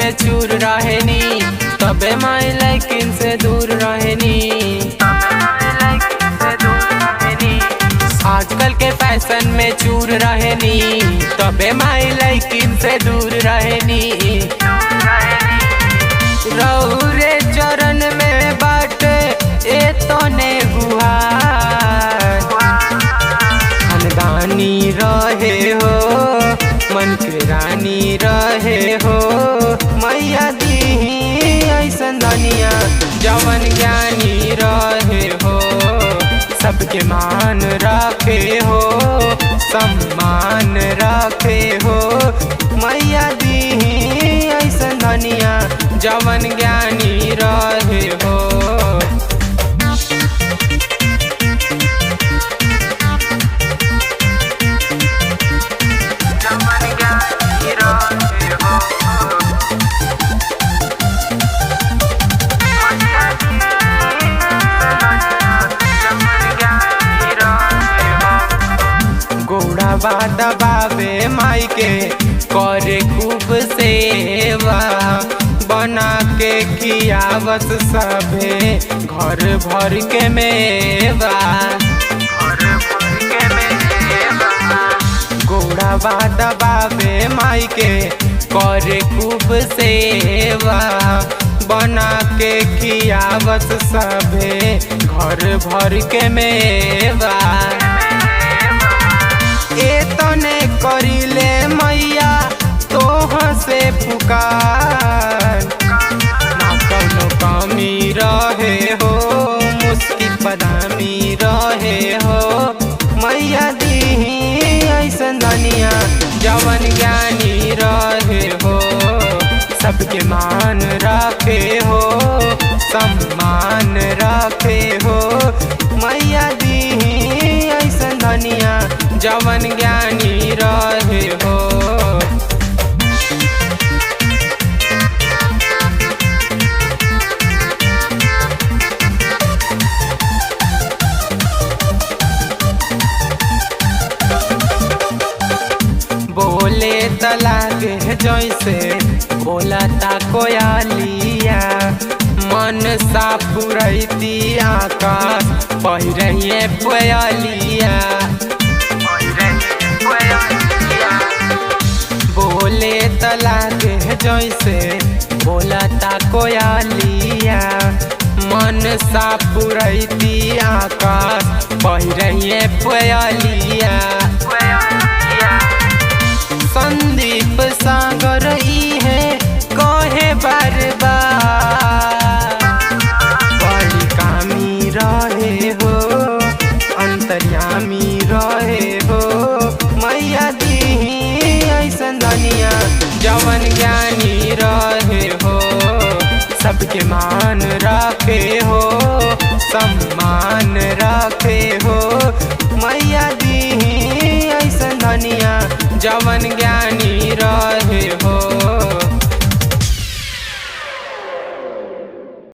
में चूर रहेनी, तबे माई लेकिन से दूर रहेनी। आजकल के फैशन में चूर रहेनी, तबे माई लेकिन से दूर रहेनी। रौरे चरण में बाटे ए तने गुहार, खानदानी रहे हो मन के रानी रहे हो। मैया दीही ऐसन धनिया जवन ज्ञानी रहे हो, सबके मान रखे हो सम्मान रखे हो। मैया दीही ऐसन धनिया जवन ज्ञानी रहे हो। गोड़ावा दबावे माई के करे खूब सेवा, बना के खियावत सभे घर भर के मेवा। गोड़ावा दबावे माई के करे खूब सेवा, बना के खियावत सभे घर भर के मेवा। ए तने करिले मैया तोह से पुकार, ना कौनो कमी रहे हो मुश्किल बदामी रहे हो। मैया दीही ऐसन धनिया जवन ज्ञानी रहे हो, सबके मान रखे हो सम्मान रखे हो। मैया दीही ऐसन धनिया जवन ज्ञानी रहे हो। बोले तलागे जैसे बोला ता कोयलिया, मन सा पुरैती आकाश पहिरहिए कोयलिया। बोले तलागे जैसे बोला ता कोयलिया, मन सा पुरैती आकाश पहिरहिए कोयलिया। संदीप सागर है कहे बार बार, बड़ी कामी रहे हो अंतर्यामी रहे हो। मैया दीही ऐसन धनिया जवन ज्ञानी रहे हो, सबके मान रखे हो सम्मान रखे हो। मैया दीही ऐसन धनिया जवन ज्ञानी रहे हो।